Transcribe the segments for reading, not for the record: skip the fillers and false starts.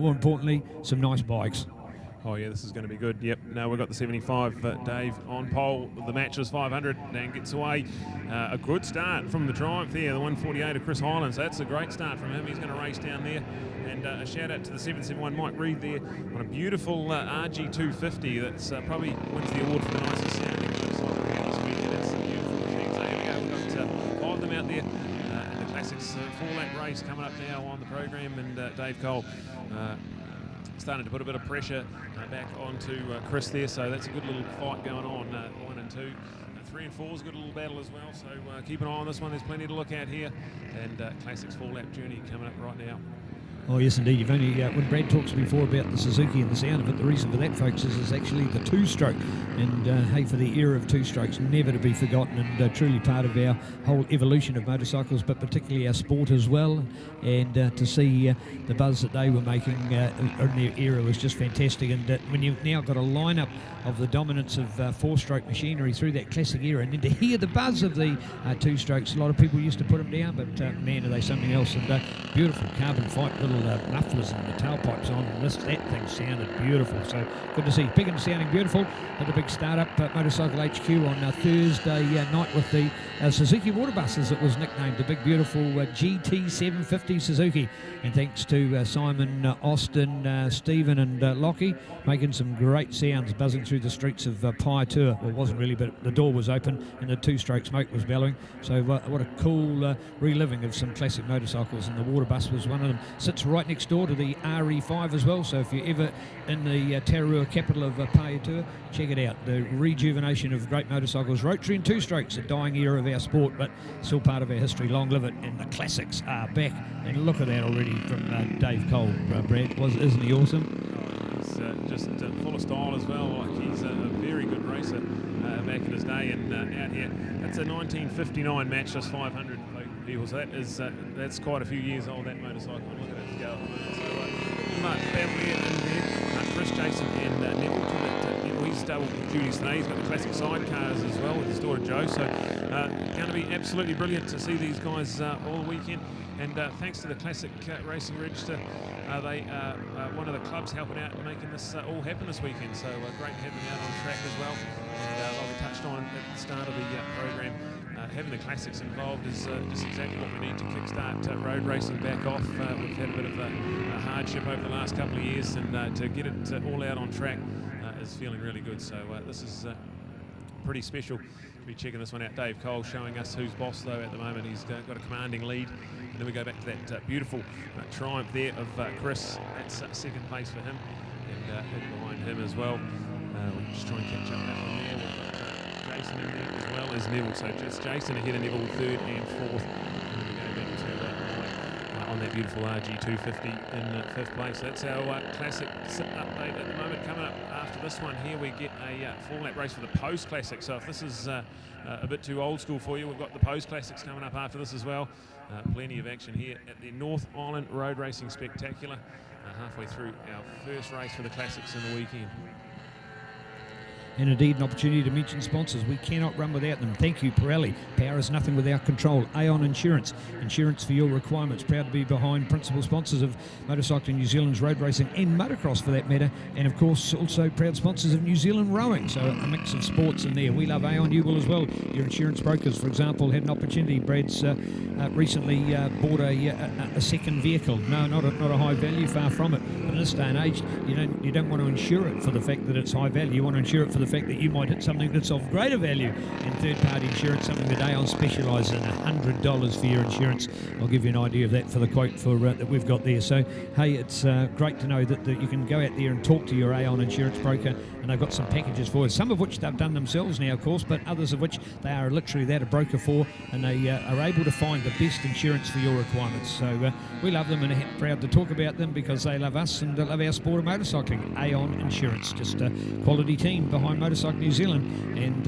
more importantly, some nice bikes. Oh yeah, this is going to be good. Yep. Now we've got the 75, Dave on pole. The matchless 500. Dan gets away. A good start from the Triumph there. The 148 of Chris Hylands. That's a great start from him. He's going to race down there. And a shout out to the 771 Mike Reed there on a beautiful RG250. That's probably wins the award for the nicest sounding. That's a beautiful machine. So here we go. We've got 5 of them out there. And the Classics 4-lap race coming up now on the program. And Dave Cole starting to put a bit of pressure back onto Chris there, so that's a good little fight going on. 1 and 2, 3 and 4 is a good little battle as well, so keep an eye on this one. There's plenty to look at here, and Classics 4-lap journey coming up right now. Oh yes indeed, you've only, when Brad talks before about the Suzuki and the sound of it, the reason for that folks is actually the two-stroke, and hey, for the era of two-strokes, never to be forgotten, and truly part of our whole evolution of motorcycles, but particularly our sport as well, and to see the buzz that they were making in their era was just fantastic. And when you've now got a lineup of the dominance of four-stroke machinery through that classic era, and then to hear the buzz of the two-strokes, a lot of people used to put them down, but man, are they something else. And beautiful carbon fight little mufflers and the tailpipes on, and that thing sounded beautiful, so good to see. Big and sounding beautiful at the big startup Motorcycle HQ on Thursday night with the Suzuki water bus, as it was nicknamed, the big beautiful GT 750 Suzuki. And thanks to Simon, Austin, Stephen and Lockie, making some great sounds buzzing through the streets of Paiatua. Well, it wasn't really, but the door was open and the two-stroke smoke was bellowing. So what a cool reliving of some classic motorcycles, and the water bus was one of them. Sits right next door to the RE5 as well, so if you're ever in the Tararua capital of Paiatua, check it out. The rejuvenation of great motorcycles, rotary and two-strokes, a dying era of our sport, but still part of our history. Long live it, and the classics are back. And look at that already from Dave Cole, Brad. Isn't he awesome? He's just full of style as well. Like, he's a very good racer back in his day, and out here. That's a 1959 matchless 500 people, so that's quite a few years old, that motorcycle. Look at it go at the moment. So Mark family in there, Chris, Jason and Neville. He's double duties today. He's got the classic sidecars as well with his daughter Jo, so going to be absolutely brilliant to see these guys all weekend. And thanks to the Classic Racing Register, they one of the clubs helping out and making this all happen this weekend, so great to have them out on track as well. And like we touched on at the start of the program, having the classics involved is just exactly what we need to kickstart road racing back off. We've had a bit of a hardship over the last couple of years, and to get it all out on track is feeling really good. So this is pretty special to be checking this one out. Dave Cole showing us who's boss though at the moment. He's got a commanding lead. And then we go back to that beautiful Triumph there of Chris. That's second place for him, and behind him as well. We'll just try and catch up that one there. We've got Jason in there as well as Neville. So just Jason ahead of Neville, third and fourth. And then we go back to on that beautiful RG250 in fifth place. That's our classic update at the moment. Coming up after this one here, we get a 4-lap race for the Post Classic. So if this is a bit too old school for you, we've got the Post Classics coming up after this as well. Plenty of action here at the North Island Road Racing Spectacular. Halfway through our first race for the Classics in the weekend. And indeed, an opportunity to mention sponsors. We cannot run without them. Thank you, Pirelli. Power is nothing without control. Aon Insurance. Insurance for your requirements. Proud to be behind principal sponsors of Motorcycling New Zealand's road racing and motocross for that matter. And of course, also proud sponsors of New Zealand rowing. So a mix of sports in there. We love Aon. You will as well. Your insurance brokers, for example, had an opportunity. Brad's recently bought a second vehicle. No, not a high value, far from it. But in this day and age, you don't want to insure it for the fact that it's high value. You want to insure it for the fact that you might hit something that's of greater value. And third-party insurance, something that Aon specialises in, $100 for your insurance. I'll give you an idea of that for the quote for that we've got there. So, hey, it's great to know that you can go out there and talk to your Aon insurance broker, and they've got some packages for us, some of which they've done themselves now, of course, but others of which they are literally that, a broker for, and they are able to find the best insurance for your requirements. So we love them and are proud to talk about them because they love us and love our sport of motorcycling. Aon Insurance, just a quality team behind Motorcycle New Zealand, and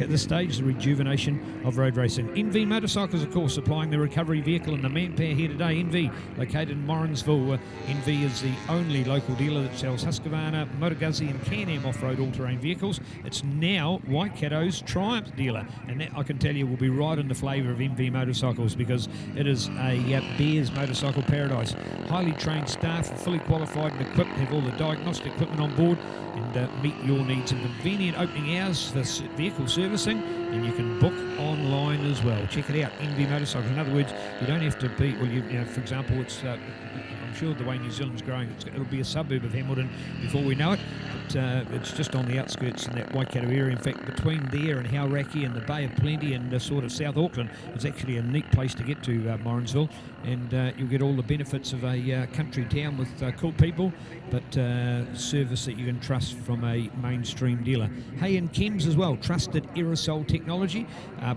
at this stage, the rejuvenation of road racing. NV Motorcycles, of course, supplying the recovery vehicle and the manpower here today. NV, located in Morrinsville. NV is the only local dealer that sells Husqvarna, Motor Guzzi and Can-Am off-road all-terrain vehicles. It's now Waikato's Triumph dealer, and that I can tell you will be right in the flavour of MV Motorcycles, because it is a Bears motorcycle paradise. Highly trained staff, fully qualified and equipped, have all the diagnostic equipment on board, and meet your needs. And convenient opening hours for vehicle servicing, and you can book online as well. Check it out, MV Motorcycles. In other words, you don't have to be, well, you know, for example, it's I'm sure the way New Zealand's growing, it'll be a suburb of Hamilton before we know it, but it's just on the outskirts in that Waikato area. In fact, between there and Hauraki and the Bay of Plenty and sort of South Auckland, it's actually a neat place to get to, Morrinsville, and you'll get all the benefits of a country town with cool people, but service that you can trust from a mainstream dealer. Hey, and Chems as well, trusted aerosol technology.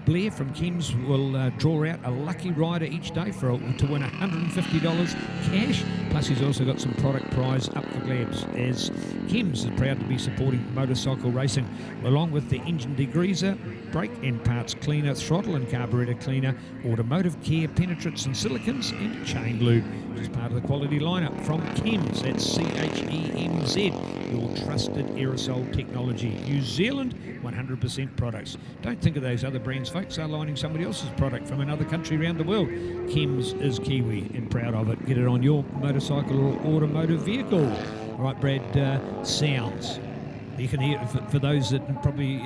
Blair from Chems will draw out a lucky rider each day to win $150 cash. Plus, he's also got some product prize up for grabs, as Chems is proud to be supporting motorcycle racing, along with the engine degreaser, brake and parts cleaner, throttle and carburetor cleaner, automotive care, penetrants and silicons, and chain lube, which is part of the quality lineup from Chems. That's CHEMZ, your trusted aerosol technology. New Zealand 100% products. Don't think of those other brands, folks. They're lining somebody else's product from another country around the world. Chems is Kiwi and proud of it. Get it on your motorcycle or automotive vehicle. All right, Brad, sounds. You can hear, for those that probably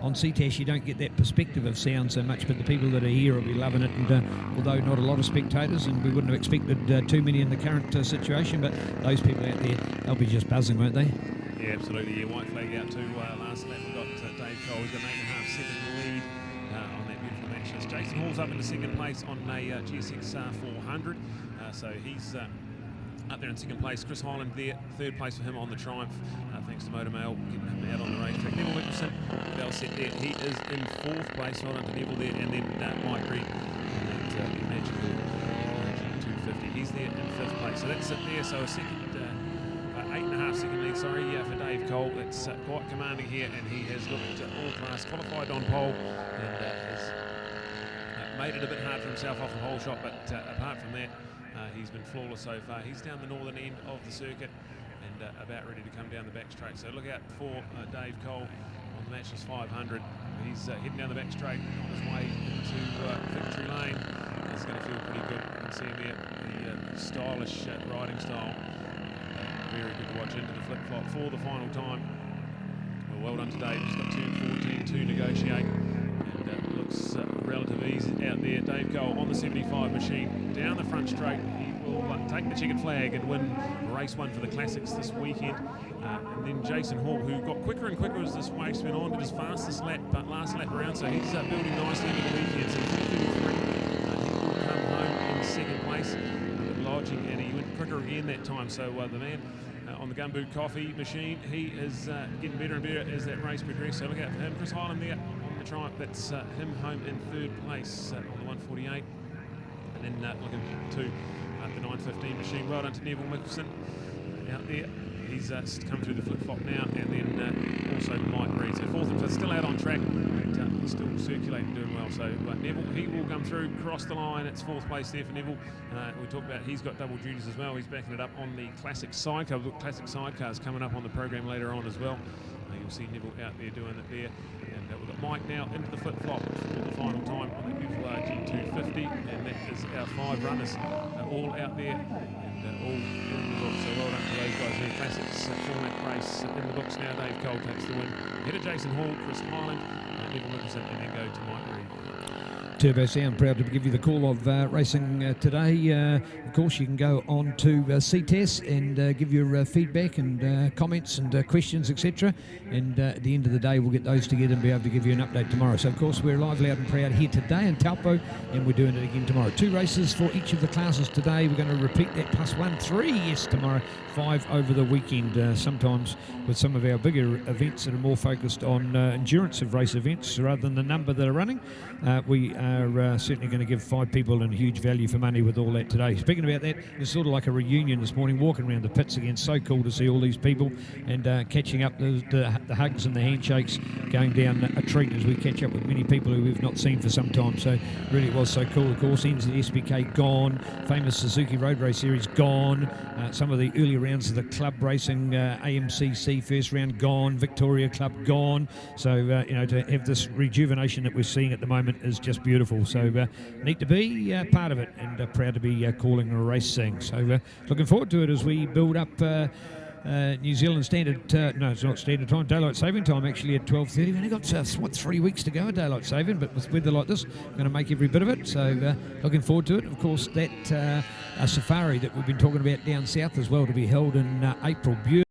on Ctas you don't get that perspective of sound so much, but the people that are here will be loving it, and although not a lot of spectators, and we wouldn't have expected too many in the current situation, but those people out there, they'll be just buzzing, won't they? Yeah, absolutely. Yeah, white flag out to last lap. We've got Dave Cole. He's got an 8.5 second lead on that beautiful match. As Jason Hall's up into second place on a ClassicsR1. So he's up there in second place. Chris Hyland there, third place for him on the Triumph, thanks to Motor Mail getting him out on the racetrack. Neville Mickelson, well set there. He is in fourth place, well done to Neville there, and then Mike Reed, and magical G250. He's there in fifth place. So that's it there. So a second, 8.5 second lead, for Dave Cole. That's quite commanding here, and he has looked all class, qualified on pole, and has made it a bit hard for himself off the hole shot, but apart from that, he's been flawless so far. He's down the northern end of the circuit and about ready to come down the back straight. So look out for Dave Cole on the Matchless 500. He's heading down the back straight on his way into Victory Lane. It's going to feel pretty good. You can see him there, the stylish riding style. Very good to watch into the flip-flop for the final time. Well done to Dave. He's got turn 14 to negotiate. And looks relative ease out there. Dave Cole on the 75 machine down the front straight. He will take the checkered flag and win race one for the Classics this weekend. And then Jason Hall, who got quicker and quicker as this race went on, did his fastest lap, but last lap around, so he's building nicely into the weekend. So 4:33, he will come home in second place, lodging, and he went quicker again that time. So the man on the Gumboot Coffee machine, he is getting better and better as that race progresses. So look out for him. Chris Hyland there on the Triumph, that's him home in third place on the 148. And then looking to the 915 machine. Well done to Neville Mickelson out there. He's come through the flip-flop now, and then also Mike Reed. So fourth and fifth, still out on track, but he's still circulating, doing well. So Neville, he will come through, cross the line. It's fourth place there for Neville. We talked about he's got double duties as well. He's backing it up on the Classic Sidecar. We've got Classic Sidecars coming up on the program later on as well. You'll see Neville out there doing it there. And we've got Mike now into the flip-flop for the final time on the beautiful G250. And that is our 5 runners all out there and all in the books. So well done to those guys there. Classics format race in the books now. Dave Cole takes the win. Ahead of Jason Hall, Chris Hyland, Neville Mickelson, and then go to Mike Reed. Turbo Sound, proud to give you the call of racing today. Of course, you can go on to Ctas and give your feedback and comments and questions, etc. And at the end of the day, we'll get those together and be able to give you an update tomorrow. So, of course, we're live, loud and proud here today in Taupo, and we're doing it again tomorrow. 2 races for each of the classes today. We're going to repeat that +1, 3, yes, tomorrow, 5 over the weekend. Sometimes with some of our bigger events that are more focused on endurance of race events rather than the number that are running, we are certainly going to give 5 people a huge value for money with all that today. Speaking about that, it's sort of like a reunion this morning, walking around the pits again. So cool to see all these people and catching up, the hugs and the handshakes, going down a treat as we catch up with many people who we've not seen for some time. So really it was so cool. Of course, NZSBK gone, famous Suzuki Road Race Series gone, some of the early rounds of the club racing, AMCC first round gone, Victoria Club gone. So, to have this rejuvenation that we're seeing at the moment is just beautiful. So neat to be part of it, and proud to be calling a race thing. So looking forward to it as we build up New Zealand standard, no, it's not standard time, daylight saving time actually at 12:30. We've only got 3 weeks to go daylight saving, but with weather like this, going to make every bit of it. So looking forward to it. Of course, that safari that we've been talking about down south as well, to be held in April. Beautiful.